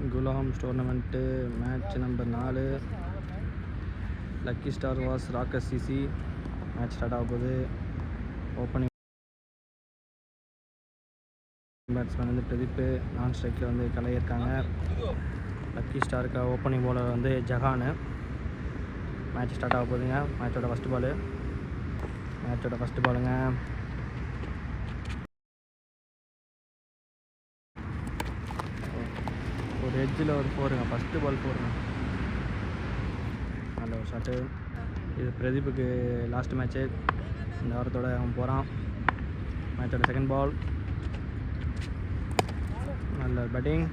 Ghulam tournament match number 4. Lucky star was ராக்கஸ் CC. Match start ஆக போகுது. Opening batsman வந்து பிரதீப், நான் ஸ்ட்ரைக்கில் வந்து கலை இருக்காங்க. லக்கி ஸ்டாருக்கு ஓப்பனிங் பவுலர் வந்து ஜஹான். மேட்ச் ஸ்டார்ட் ஆக போகுதுங்க. மேட்சோட ஃபஸ்ட் பாலுங்க. ஒரு எட்ஜில் ஒரு 4ங்க. ஃபஸ்ட்டு பால் 4ங்க. நல்ல ஒரு ஷாட்டு. இது பிரதீப்புக்கு லாஸ்ட் மேட்ச்சு. இந்த வாரத்தோட அவன் போகிறான். மேட்சோட செகண்ட் பால். நல்ல பேட்டிங்.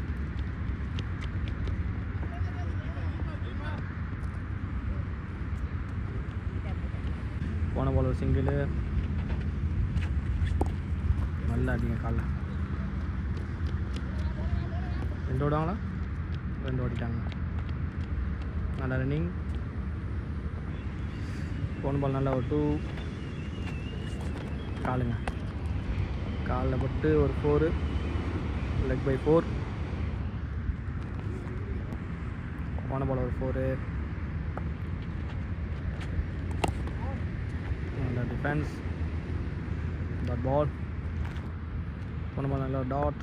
போன பால் ஒரு சிங்கிள். நல்லா அடிங்க காலில். 2 ஓடுவாங்களா? 2 ஓடிட்டாங்க. நல்லா ரன்னிங். போன பால் நல்லா ஒரு 2. காலுங்க. காலில் போட்டு ஒரு 4. Leg by 4. போன பால் ஒரு 4. நல்ல டிஃபென்ஸ். Dot ball. போன பால் நல்ல டாட்.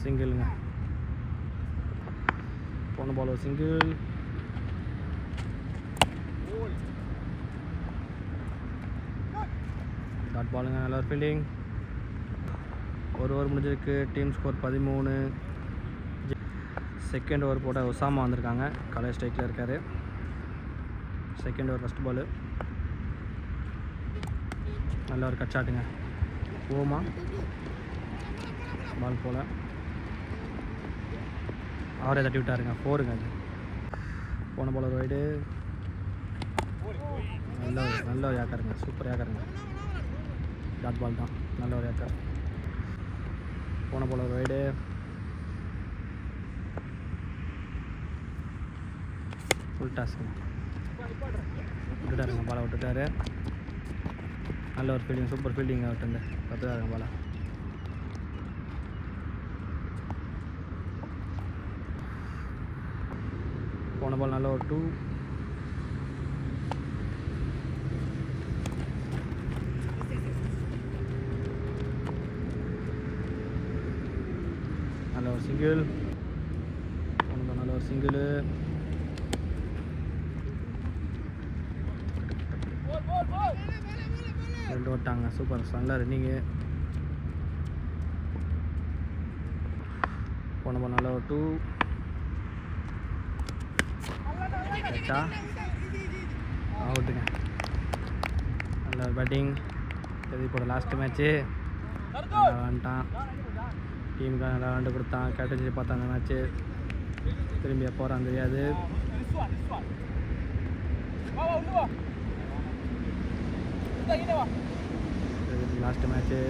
சிங்கிள்ங்க. போன பால் ஒரு சிங்கிள். டாட் பாலுங்க. நல்ல ஒரு ஃபீல்டிங். ஒரு ஓவர் முடிஞ்சிருக்கு. Team score 13. செகண்ட் ஓவர் போட்ட ஒசாமா வந்திருக்காங்க. கலை ஸ்ட்ரைக்கில் இருக்கார். Second over first ball. நல்ல ஒரு கட் ஷாட்டுங்க. ஓமா பால் போல் அவரே தட்டி விட்டாருங்க. 4ங்க. அது போன பால் ஒரு வைடு. நல்ல ஒரு ஏக்கருங்க. சூப்பர் ஏக்கருங்க. டாட் பால் தான். நல்ல ஒரு ஏக்கர். போன பால் ஒரு வைடு. ஃபுல் டாஸ்க்குங்க. விட்டுட்டாருங்க. பாலை விட்டுட்டாரு. நல்ல ஒரு ஃபீல்டிங். சூப்பர் ஃபீல்டிங் அவர்கிட்ட இருந்து கற்றுக்காருங்க பாலை. போன பால் நல்ல ஒரு 2. நல்ல ஒரு சிங்கிள். போன பால் நல்ல ஒரு சிங்கிள். ரெண்டு ஓட்டாங்க. சூப்பர். நல்ல ரன்னிங்கு. போன பால் நல்ல ஒரு 2. அவுட்டுங்க. நல்ல பேட்டிங். பிரதீப்போட last match. நல்லா விளாண்டான். டீமுக்காக நல்லா விளாண்டு கொடுத்தான். கேப்டன்சி பார்த்தான் அந்த மேட்ச்சு. திரும்பி எப்போ வரான்னு தெரியாது. Last match.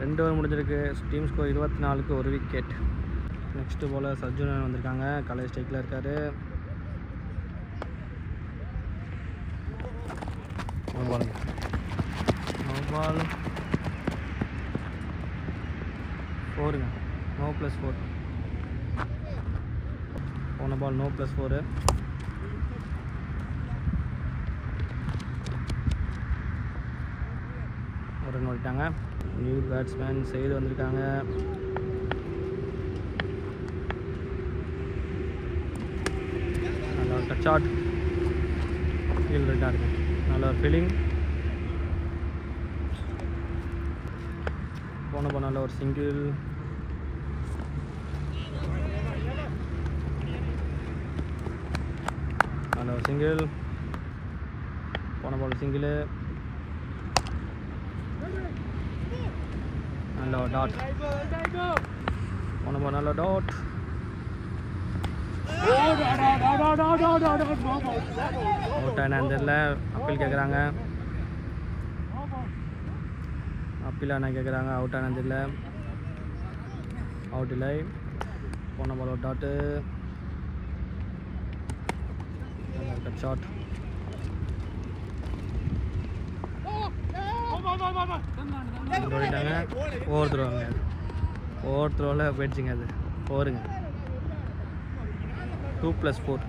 ரெண்டு ஓவர் முடிஞ்சிருக்கு. டீம் ஸ்கோர் 24க்கு 1 விக்கெட். நெக்ஸ்ட்டு போல் சர்ஜுனன் வந்திருக்காங்க. கலை ஸ்ட்ரைக்கில் இருக்கார். பால் 4ங்க. நோ +4. போன பால் நோ +4. ஒரு ரன் ஓடிட்டாங்க. நியூ பேட்ஸ்மேன் செய்து வந்திருக்காங்க. நல்ல ஒரு டச் ஷாட். ஃபீல்ட் ரெட்டாக இருக்கு. நல்ல ஒரு ஃபீலிங். போன பால் நல்ல ஒரு சிங்கிள். நல்ல ஒரு சிங்கிள். போன பால் சிங்கிள். நல்ல ஒரு டாட். போன பால் நல்ல டாட். அவுட் ஆனான்னு தெரியல. அப்பீல் கேட்குறாங்க. அப்பீல் ஆனால் கேட்குறாங்க. அவுட் ஆனான்னு தெரியல. அவுட் இல்லை. போன பால் ஒரு டாட்டு. Cut shot. ஓடிட்டாங்க. ஓவர் த்ரோவாங்க. ஓவர் த்ரோவில் போயிடுச்சுங்க. அது 4ங்க. 2+4.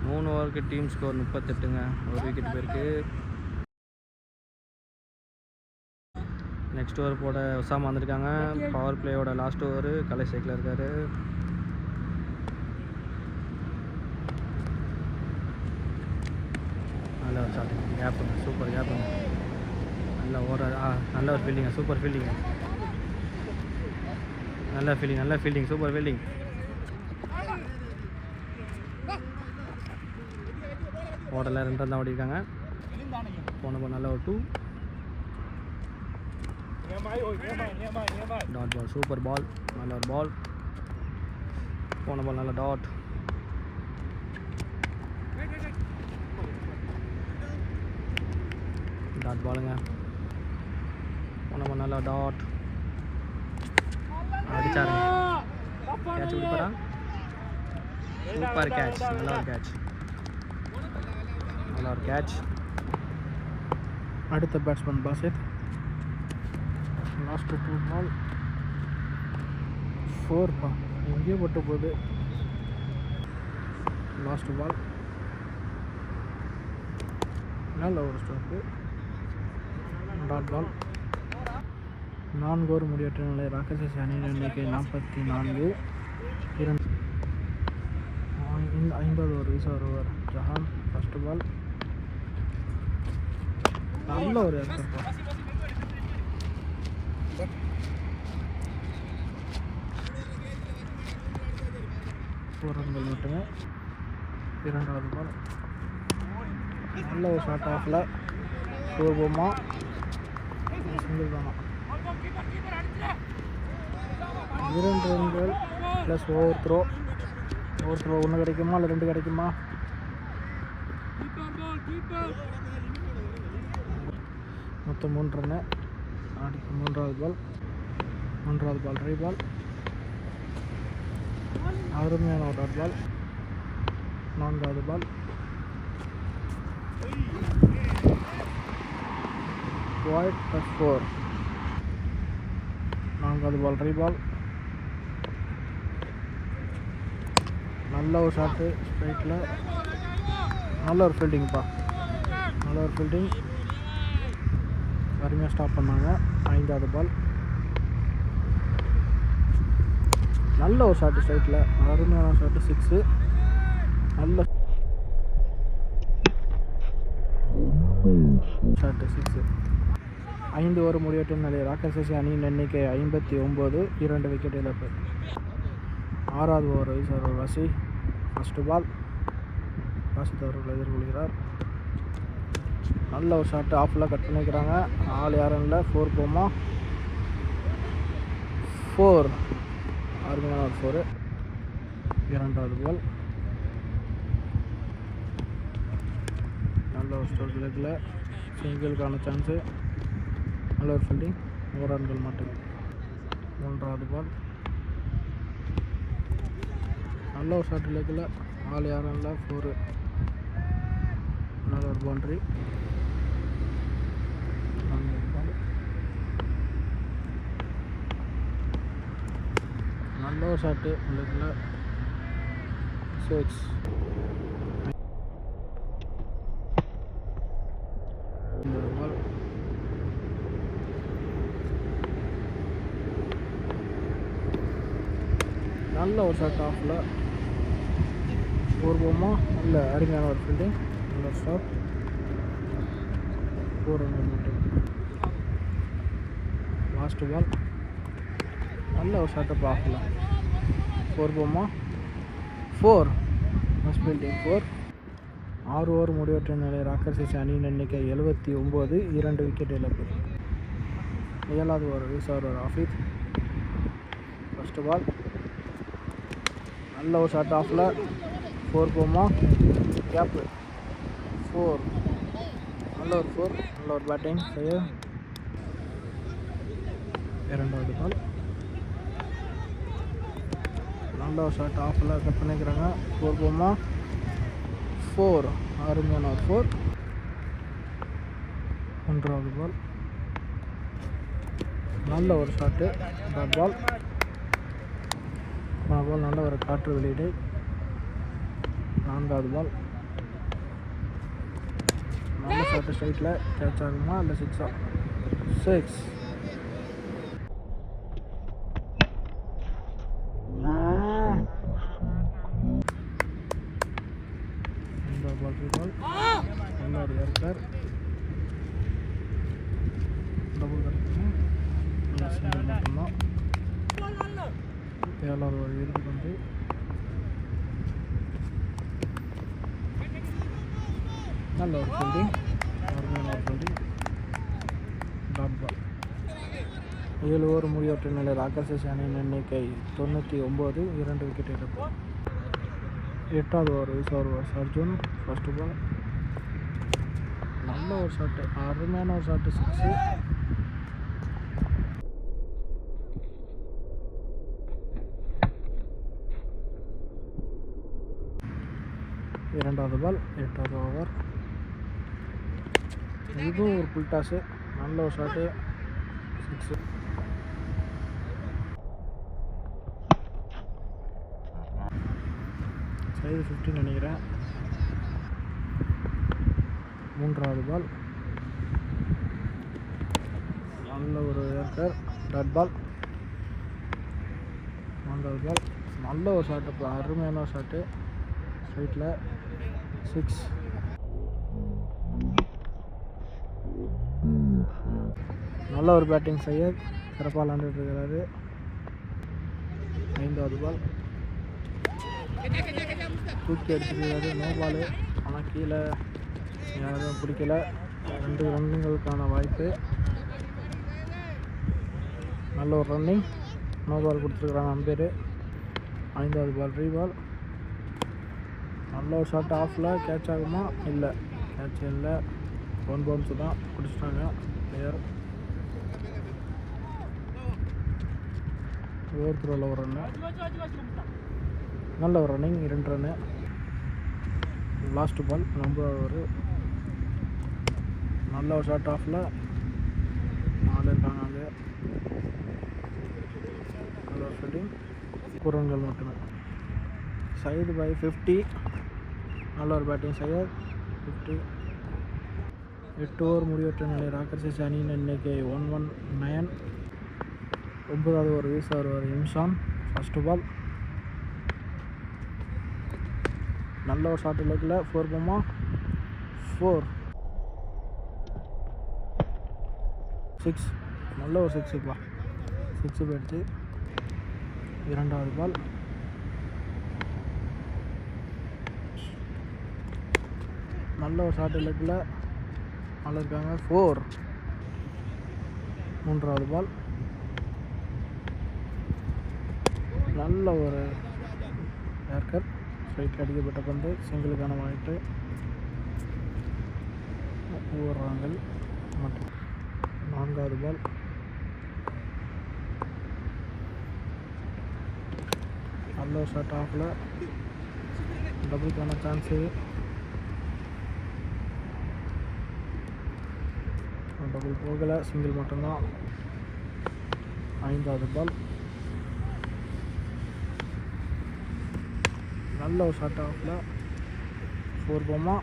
3 ஓவருக்கு டீம் ஸ்கோர் 38ங்க. ஒரு விக்கெட் போயிருக்கு. நெக்ஸ்ட் ஓவர் போட உசாமா வந்திருக்காங்க. பவர் பிளேயோட லாஸ்ட் ஓவர். கலை சைக்கிள் இருக்கார். நல்ல ஒரு ஷாட். கேப்புங்க. சூப்பர் கேப்புங்க. நல்ல ஓவர். நல்ல ஒரு ஃபீல்டிங்க. சூப்பர் ஃபீல்டிங்க. நல்ல ஃபீல்டிங். Super fielding. ஓடல 2 ரன் தான் ஓடிருக்காங்க. போன பால் நல்ல ஒரு 2. Dot ball. Super ball. நல்ல ஒரு பால். போன பால் நல்ல டாட். டாட் பாலுங்க. போன பால் நல்ல டாட். அடிச்சாருங்க. கேட்ச் பிடிப்பாரா? Super catch. நல்ல ஒரு கேட்ச். நல்ல ஒரு கேட்ச். அடுத்த பேட்ஸ்மேன் பாசித். லாஸ்ட் 2 பால் 4 எங்கேயோ பட்டு போகுது. லாஸ்ட் பால் நல்ல ஒரு ஸ்டோக்கு. Dot ball. 4 ஓவர் முடிவற்ற நிலை. ராக்கர்ஸ் அணியின் எண்ணிக்கை 44. 5வது ஓவர் வீச வருவார் ஜஹான். ஃபர்ஸ்ட் பால் நல்ல ஒரு ஏற்பா. 4 ரன்கள் மட்டுமே. 2வது பால் நல்ல ஒரு ஷார்ட் ஆஃபில். 4 போமா. சிங்கிள் தானா. 2 ரன்கள் plus over throw. Over throw 1 கிடைக்குமா இல்லை 2 கிடைக்குமா? மொத்தம் 3 ரன்னு. அடுத்து 3வது பால் ட்ரை பால். அருமையான ஒரு டாட் பால். 4வது பால் வைட் +4. 4வது பால் ட்ரை பால். நல்ல ஒரு ஷாட்டு ஸ்ட்ரைட்டில். நல்ல ஒரு ஃபீல்டிங்ப்பா. நல்ல ஒரு ஃபீல்டிங். அருமையாக ஸ்டாப் பண்ணாங்க. 5வது பால் நல்ல ஒரு ஷாட்டு ஸ்ட்ரைட்டில். அருமையான ஷாட்டு 6. நல்ல ஷாட்டு 6. 5 ஓவர் முடிவெட்டும் நிலை. ராக்கர்ஸ் அணியின் எண்ணிக்கை 59. 2 விக்கெட் இழப்பு. 6வது ஓவர் வீசர் வசி. ஃபர்ஸ்ட் பால் வாசித் அவர்கள் எதிர்கொள்கிறார். நல்ல ஒரு ஷாட்டு ஆஃபில் கட் பண்ணிக்கிறாங்க. 4 யாரும் இல்லை. 4 போமா. 4 அருமையான ஒரு 4. 2வது பால் நல்ல ஒரு ஸ்டோக் லெக்கில். சிங்கிளுக்கான சான்ஸு. நல்ல ஒரு ஃபீல்டிங். 4 ரன்கள் மட்டும். 3வது பால் நல்ல ஒரு ஷாட் லெக்கில். 4 யாரும் இல்லை. 4 நல்ல ஒரு பவுண்ட்ரி. நல்ல ஒரு ஷாட்டு லெக்கில். 6. பால் நல்ல ஒரு ஷாட் ஆஃபில். 4 போமா. நல்ல அருமையான ஒரு ஃபீல்டிங். நல்ல ஸ்டாப். 4 ரன்கள் மட்டும். லாஸ்ட் பால் நல்ல ஒரு ஷாட்டப் ஆஃபில். 4 போமா. 4 மஸ்ட் ஃபீல்டிங். 4. 6 ஓவர் முடிவற்ற நிலை. ராக்கர்ஸ் அணியின் எண்ணிக்கை 79. 2 விக்கெட் இழப்பு. 7வது ஓவர் வீசர் ஆஃபித். ஃபர்ஸ்ட் பால் நல்ல ஒரு ஷாட் ஆஃபில். 4 போமா. கேப்பு. 4 நல்ல ஒரு 4. நல்ல ஒரு பேட்டிங் செய்ய. 2வது பால் நல்ல ஒரு ஷாட் ஆஃபில் கட் பண்ணிக்கிறாங்க. 4 போமா 4 அருமையான ஒரு 4. 1வது பால் நல்ல ஒரு ஷாட்டு டாட் பால். பால் நல்ல ஒரு காற்று வெளியீடு. 4வது பால் நல்ல ஷாட்டு ஸ்ட்ரைட்டில் கேட்ச் ஆகுமா இல்லை 6ஆ? 6. பால் நல்ல ஒரு ஏற்கர் டபுள் கிடைக்கும். நல்லா சிங்கிள் மட்டும்தான். 7வது ஒரு இறுதி வந்து நல்ல ஒரு ஃபீல்டிங், அருமையான ஒரு ஃபீல்டிங் டாட் பால். 7 ஓவர் முடிவற்ற நிலையில் ராக்கர்ஸ் அணியின் எண்ணிக்கை 99, 2 விக்கெட் இழப்பு. 8வது ஓவர் வீசுவார் அர்ஜுன். ஃபர்ஸ்ட் பால் நல்ல ஒரு ஷாட்டு, அருமையான ஒரு ஷாட்டு 6. 2வது பால் 8வது ஓவர். இதுவும் ஒரு புல் டாஸு, நல்ல ஒரு ஷாட்டு 6. சைடு 15 நினைக்கிறேன். 3வது பால் நல்ல ஒரு ஏற்கர் டாட் பால். 4வது பால் நல்ல ஒரு ஷாட்டு, அருமையான ஒரு ஷாட்டு ஸ்ட்ரைட்டில் 6. நல்ல ஒரு பேட்டிங் சையத் சிறப்பாக விளாண்டுட்டு இருக்கிறாரு. 5வது பால் தூக்கி அடிச்சிருக்காரு, நோ பாலு. ஆனால் கீழே யாரும் பிடிக்கல. 2 ரன்னுங்களுக்கான வாய்ப்பு. நல்ல ஒரு ரன்னிங், நோ பால் கொடுத்துருக்குறாங்க அம்பேரு. 5வது பால் ரீபால் நல்ல ஒரு ஷாட் ஆஃபில் கேட்ச் ஆகுமா? இல்லை, கேட்ச் இல்லை. 1 பவுன்ஸு தான் பிடிச்சிட்டாங்க பிளேயர். ஓவர் த்ரோவில் ஒரு ரன்னு, நல்ல ஒரு ரன்னிங் 2 ரன்னு. லாஸ்ட்டு பால் 9வது ஓவர் நல்ல ஒரு ஷாட் ஆஃபில் 4 இருக்காங்க. அங்கே நல்ல ஒரு ஃபீல்டிங், 4 ரன்கள் மட்டுமே. சைடு பை 50, நல்ல ஒரு பேட்டிங் சையத் 50. 8 ஓவர் முடிவற்ற நிலை ராக்கர்ஸ் அணியின் எண்ணிக்கை 119. 9வது ஓவர் வீசுவார் இம்சான். ஃபர்ஸ்ட் பால் நல்ல ஒரு ஷாட் லெக்கில் 4 போமா 4. 6 நல்ல ஒரு 6ப்பா, 6 போயிடுச்சு. 2வது பால் நல்ல ஒரு ஷாட் லெக்கில் நல்லா இருக்காங்க 4. 3வது பால் நல்ல ஒரு ஏர்கர் ஸ்ட்ரைட்டில் அடிக்கப்பட்ட பந்து, சிங்கிளுக்கான வாய்ப்பு. ஓடுறாங்கள் மற்றும் 4வது பால் நல்ல ஒரு ஷாட் ஆஃபில் டபுளுக்கான சான்ஸு. டபுள் போகலை, சிங்கிள் மட்டும்தான். 5வது பால் நல்ல ஒரு ஷாட் ஆஃபில் 4 போமா.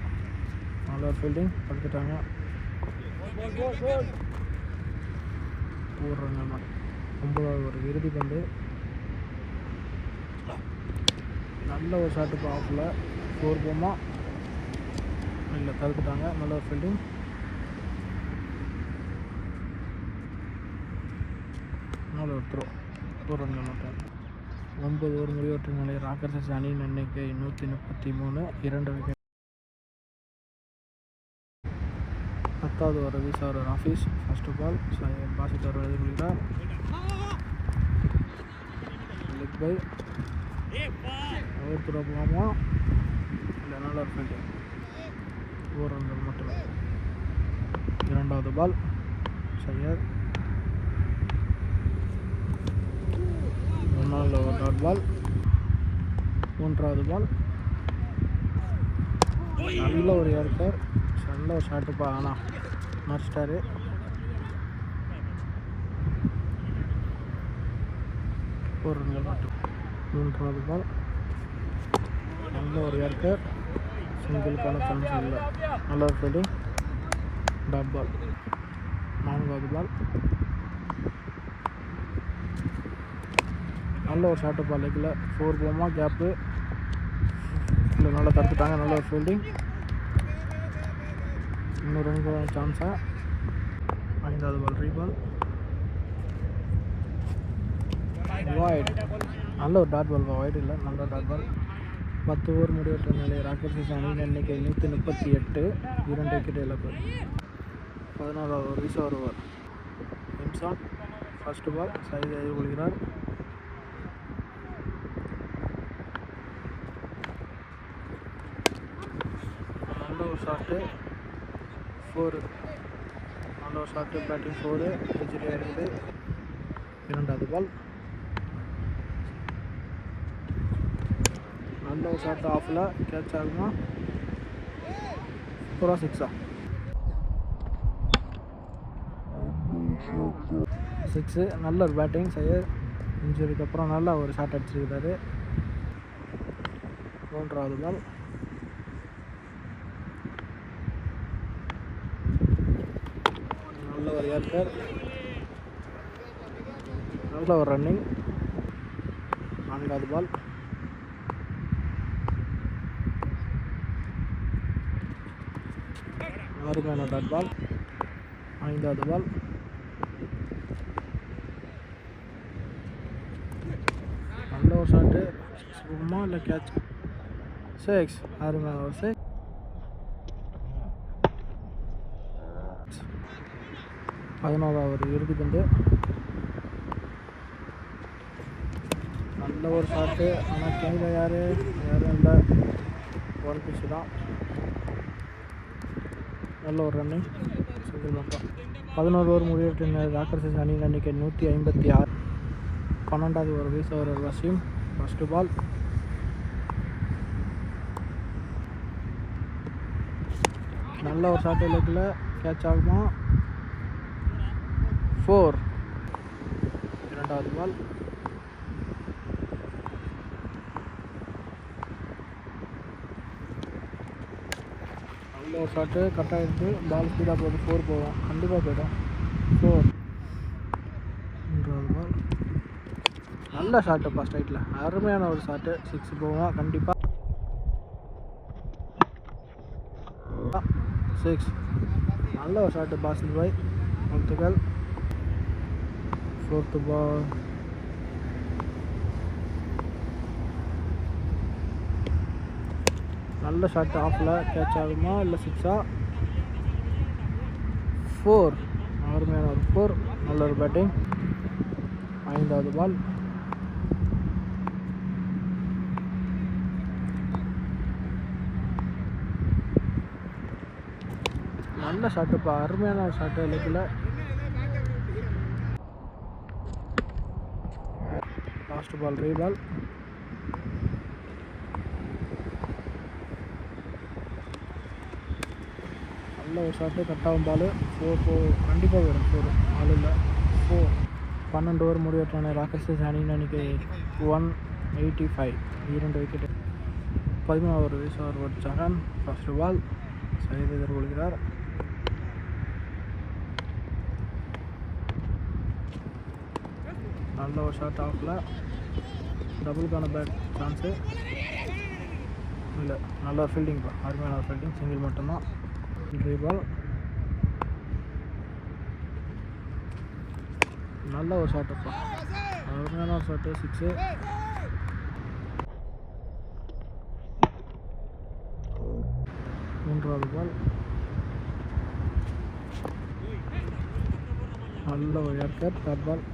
நல்ல ஒரு ஃபீல்டிங் படுத்துட்டாங்க. போடுறாங்க. 9வது ஒரு இறுதி பந்து நல்ல ஒரு ஷாட்டுக்கு ஆஃபில் 4 போமா. இல்லை, தடுத்துட்டாங்க. நல்ல ஒரு ஃபீல்டிங். நல்ல ஒரு த்ரோ, 4 ரன்கள் மட்டும். 9 ஓவர் முடிவற்ற நிலை ராக்கர்ஸ் அணியின் எண்ணிக்கை 133, 2 விக்கெட். 10வது ஓவர் வீசார் ஆஃபீஸ். ஃபர்ஸ்ட் பால் பாசிட்டர் எதிர்கொள்கிறார். லெக் பை ஓவர் த்ரோ போகாமா? இல்லை, நல்ல ஒரு ஃபீல்டிங், 4 ரன்கள் மட்டுமே. 2வது பால் சையத். 3வது ஓவர் டாட் பால் மூன்றாவது பால். நல்ல ஒரு ஏர்கர், நல்ல ஒரு ஷாட்டுப்பா. ஆனால் மறைச்சிட்டாரு. ஒரு ரன்கள் மட்டும். மூன்றாவது பால். நல்ல ஒரு ஏர்கர், சிங்கிளுக்கான சான்ஸ் இல்லை. நல்ல ஒரு ஃபீல்டிங், டாட் பால். நான்காவது பால். நல்ல ஒரு ஷாட்டு பால், லெக்கில் 4 போமா, கேப்பு இல்லை, நல்லா தடுத்துட்டாங்க. நல்ல ஒரு ஃபீல்டிங், இன்னும் 2 சான்ஸாக. 5வது பால் ரீபால், வாய்ட். நல்ல ஒரு டாட் பால், வாய்ட் இல்லை, நல்ல டாட் பால். 10 ஓவர் முடிவற்ற நிலை. ராக்கெட்ஸ் அணியின் எண்ணிக்கை 138, 2 விக்கெட் இழப்பு. 11வது ஓவர் ரிசர்வ் ஓவர். இன்சான் ஃபர்ஸ்ட் பால், சைதை எதிர்கொள்கிறார். நல்ல ஒரு ஷாட்டு, 4. நல்ல ஒரு ஷாட்டு, பேட்டிங் 4, எஜ்ரியாக இருக்குது. 2வது பால். நல்ல ஒரு ஷாட்டு, ஆஃபில் கேட்ச் ஆகுமா? 4 6. 6. நல்ல ஒரு பேட்டிங் சையர். இன்ஜுரிக்கு அப்புறம் நல்லா ஒரு ஷாட் அடிச்சிருக்கிறாரு. 3வது பால். நல்ல ஒரு ஏர்கர், நல்ல ஒரு ரன்னிங். 4வது பால். அருமையான டாட் பால். 5வது பால். நல்ல ஒரு ஷாட்டு, சும்மா இல்லை, கேட்ச் 6. அருமையான ஒரு 6. 11வது ஓவர் இறுதி பந்து. நல்ல ஒரு ஷாட்டு, ஆனால் கையில் யாரும் இல்லை, 1 pitch தான். நல்ல ஒரு ரன்னிங், சிங்கிள் மட்டும். 11 ஓவர் முடிவற்ற ராக்கர்ஸ் அணியின் எண்ணிக்கை 156. 12வது ஓவர் வீசவர் வசீம் ஃபர்ஸ்ட் பால். நல்ல ஒரு ஷாட், லெக்கில் கேட்ச் ஆகுமா? 4. 2வது பால். நல்ல ஒரு ஷாட்டு, கரெக்டாக இருக்குது. பால் ஸ்பீடாக போகுது, 4 போகும், கண்டிப்பாக போய்டும். 4. 3வது பால். நல்ல ஷாட்டுப்பா, ஸ்ட்ரைட்டில் அருமையான ஒரு ஷாட்டு, 6 போகும் கண்டிப்பாக. 6. நல்ல ஒரு ஷாட்டு, பாசில் பாய், வாழ்த்துக்கள். 4th பால். நல்ல ஷாட்டு, ஆஃபில் கேட்ச் ஆகுமா இல்லை 6? 4. அருமையான ஒரு 4, நல்ல ஒரு பேட்டிங். 5வது பால். நல்ல ஷாட்டுப்பா, அருமையான ஒரு ஷாட்டு, லெக்கில். Last ball ரீபால். நல்ல ஒரு ஷாட்டு, கட்டாகும் பால். 4 கண்டிப்பாக வரும். 4 ஆள் இல்லை, 4. 12 ஓவர் முடிவற்றான ராக்கர்ஸ் அணியின் எண்ணிக்கை 185, 2 விக்கெட். 13வது ஓவர் வீசவர் ஜஹான் ஃபர்ஸ்ட் பால், சைதை எதிர்கொள்கிறார். நல்ல ஒரு ஷாட், ஆஃபில் டபுளுக்கான பேட் சான்ஸு இல்லை. நல்ல ஒரு ஃபீல்டிங்ப்பா, அருமையான ஒரு ஃபீல்டிங், சிங்கிள் மட்டும்தான். ரீபால். நல்ல ஒரு ஷாட்டுப்பா, அருமையான ஒரு ஷாட்டு, 6. 3வது பால். நல்ல ஒரு ஏர்கர், டாட் பால்.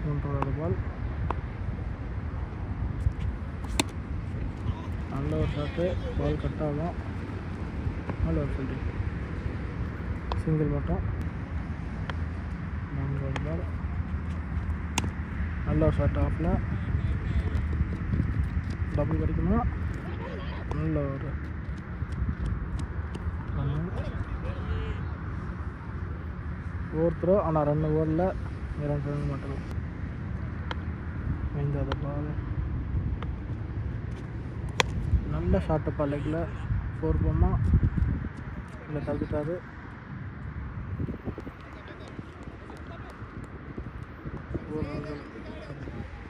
3வது பால். நல்ல ஒரு ஷாட்டு, பால் கட் ஆகும், நல்ல ஒரு ஃபீல்டிங், சிங்கிள் மட்டும். 4வது பால். நல்ல ஒரு ஷாட், ஆஃபில் டபுள் கிடைக்குமா? நல்ல ஒரு ஓவர் த்ரோ, ஆனால் 2 ஓவரில் 2 ரன் மட்டும். 5வது பால் நல்ல ஷார்ட்டு லெக்கில் 4 போமா, இல்லை தவிர்த்தாரு.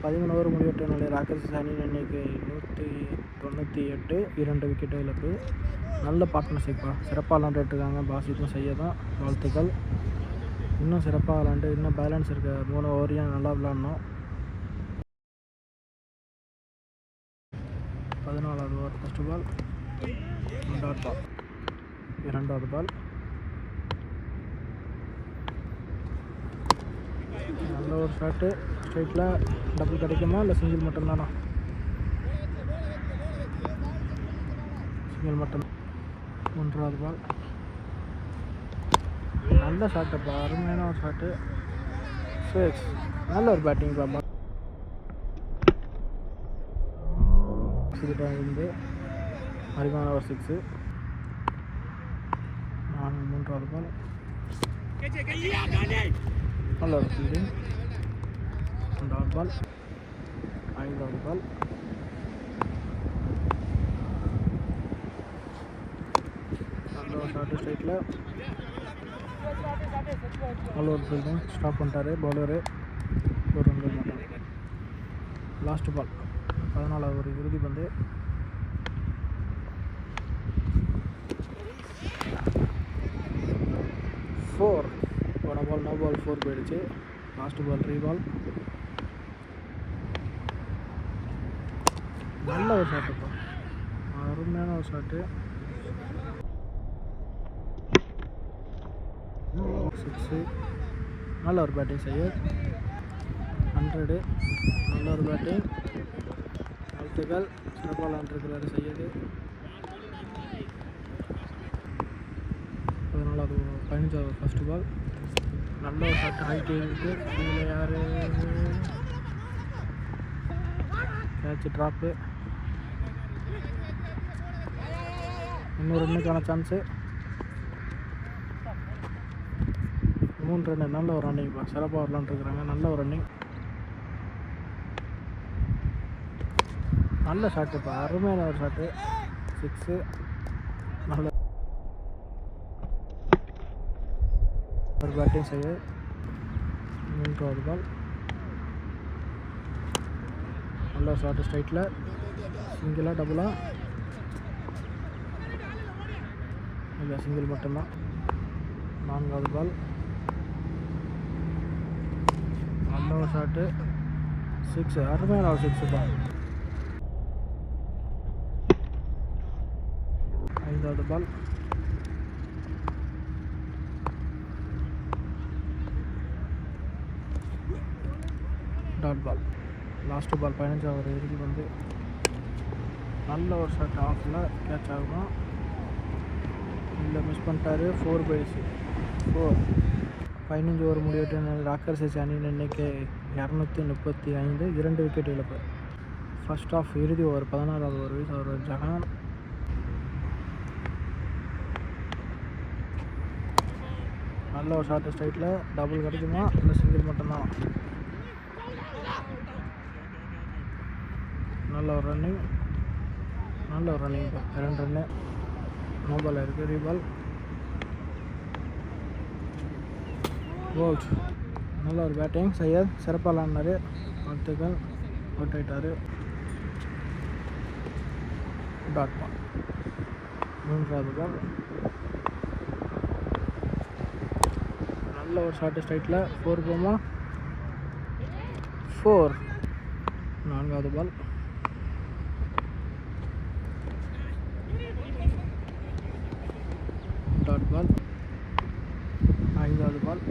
13 ஓவர் முடிவெட்ட நிலை ராக்கர்ஸ் அணியின் எண்ணிக்கை 198, 2 விக்கெட் இழப்பு. நல்ல பார்ட்னர்ஷிப்பா, சிறப்பாக விளாண்டுட்டுருக்காங்க. பாசித்தும் செய்ய தான் வாழ்த்துக்கள். இன்னும் சிறப்பாக விளாண்டு இன்னும் பேலன்ஸ் இருக்க 3 ஓவரையும் நல்லா விளாட்ணும். 14வது ஓவர் ஃபஸ்ட்டு பால், 2வது பால், 2வது பால். நல்ல ஒரு ஷாட்டு, ஸ்ட்ரைட்டில் டபுள் கிடைக்குமா இல்லை சிங்கிள் மட்டும்தானா? சிங்கிள் மட்டும். 3வது பால் நல்ல ஷாட்டுப்பா, அருமையான ஒரு ஷாட்டு. 6, நல்ல ஒரு பேட்டிங் பாப்பா. இருந்து அருமையான ஒரு 6. 3வது பால் நல்ல ஒரு ஃபீல்டிங். 2வது பால், 5வது பால். நல்ல ஒரு ஷார்ட்டு ஸ்ட்ரைட்டில் நல்ல ஒரு ஃபீல்டிங். ஸ்டாப் பண்ணிட்டாரு பவுலரு. ஒரு ரன்கள் மட்டும். லாஸ்ட் பால், 14வது ஒரு இறுதி பந்து. ஃபோர். போன பால் நோ பால் 4 போயிடுச்சு. Last ball ரீபால். நல்ல ஒரு ஷாட்டுப்பா, அருமையான ஒரு ஷாட்டு. 6, நல்ல ஒரு பேட்டிங் செய்ய. 100, நல்ல ஒரு பேட்டிங். வாழ்த்துக்கள், சிறப்பாக விளாண்டுருக்கிறாரு செய்யது. 15வது ஃபஸ்ட்டு பால், நல்ல ஒரு ஷாட். ஹைட் இருக்குது, கீழே யார் கேட்ச் ட்ராப்பு. இன்னொரு ரன்னுக்கான சான்ஸு. 3 ரன்னு. நல்ல ஒரு ரன்னிங்ப்பா, சிறப்பாக விளாண்டுருக்குறாங்க. நல்ல ஒரு ரன்னிங், நல்ல ஷாட்டுப்பா, அருமையான ஒரு ஷாட்டு. 6, நல்ல ஒரு பேட்டிங் செய்ய. 3வது பால், நல்ல ஷாட்டு ஸ்ட்ரைட்டில். சிங்கிளா டபுளா? இல்லை, சிங்கிள் மட்டும்தான். 4வது பால், நல்ல ஒரு ஷாட்டு. 6, அருமையான ஒரு 6பா. 5வது பால், டாட் பால். லாஸ்ட்டு பால், 15வது இறுதி வந்து நல்ல ஒரு ஷாட். ஆஃபில் கேட்ச் ஆகும், இல்லை மிஸ் பண்ணிட்டாரு. 4 போயிடுச்சு. 4. 15 ஓவர் முடிவெட்ட ராக்கர்ஸ் அணியின் எண்ணிக்கை 235, 2 விக்கெட் இழப்பு. ஃபர்ஸ்ட் ஆஃப் இறுதி ஓவர் 16வது ஓவர் வீஸ் அவர் ஜஹான். நல்ல ஒரு ஷார்ட் ஸ்ட்ரைட்டில் டபுள் கிடைக்குமா இல்லை சிங்கிள் மட்டும்தான்? நல்ல ஒரு ரன்னிங், நல்ல ஒரு ரன்னிங். 2 ரன்னு. நோ பால் இருக்குது. ரீபால். போல்ட். நல்ல ஒரு பேட்டிங். சையத் சிறப்பாக விளாட்னாரு. வாழ்த்துக்கள். அவுட் ஆகிட்டார். Dot ball. 3வது பால், நல்ல ஒரு ஷார்ட் ஸ்ட்ரைட்டில் 4 போமா? 4. 4வது பால், டாட் பால். 5வது பால்,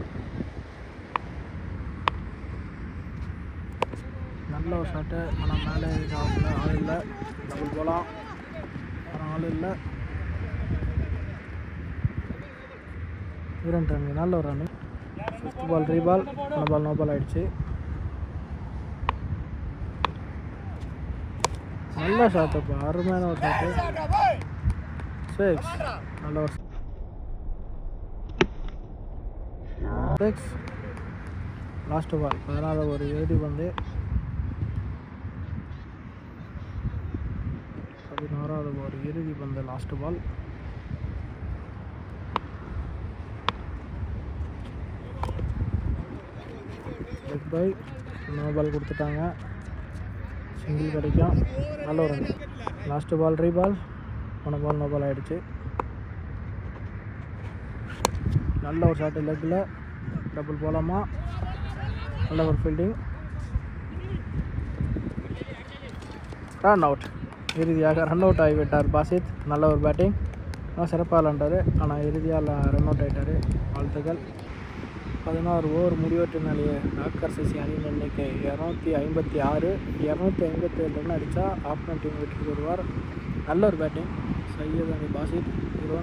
நல்ல ஒரு ஷாட்டு. ஆனால் மேலே ஆகல, ஆள் இல்லை. டபுள் போகலாம், ஆனால் ஆள் இல்லை. 2 ரன். நல்ல ஒரு ரன்னு. 5th பால் ரீபால். போன பால் நோ பால் ஆகிடுச்சு. நல்ல ஷாட்டுப்பா, அருமையான ஒரு ஷாட்டு. 6 நல்ல ஒரு 6. லாஸ்ட் பால் 14வது ஒரு இறுதி பந்து. 16வது ஒரு இறுதி பந்து last ball. Leg bye no ball கொடுத்துட்டாங்க. சிங்கிள் கிடைக்கும். நல்ல ஒரு லாஸ்ட் பால் ரீபால். போன பால் நோ பால் ஆகிடுச்சு. நல்ல ஒரு ஷாட்டு லெக்கில் டபுள் போலாமா. நல்ல ஒரு ஃபீல்டிங். Run out. இறுதியாக ரன் அவுட் ஆகிவிட்டார் பாசித். நல்ல ஒரு பேட்டிங், சிறப்பாக விளாண்டார். ஆனால் இறுதியாக ரன் அவுட் ஆகிட்டார். வாழ்த்துக்கள். 16 ஓவர் முடிவெட்டு நிலைய நாக்கர்சி அணியின் எண்ணிக்கை 256. 257 ரன் அடித்தா ஆப்கன் டீம் வெற்றி பெறுவார். நல்ல ஒரு பேட்டிங் சையத் அணி பாசித்.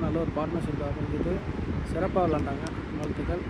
நல்ல ஒரு பார்ட்னர்ஷிப் அமைஞ்சது. சிறப்பாக விளாண்டாங்க. வாழ்த்துக்கள்.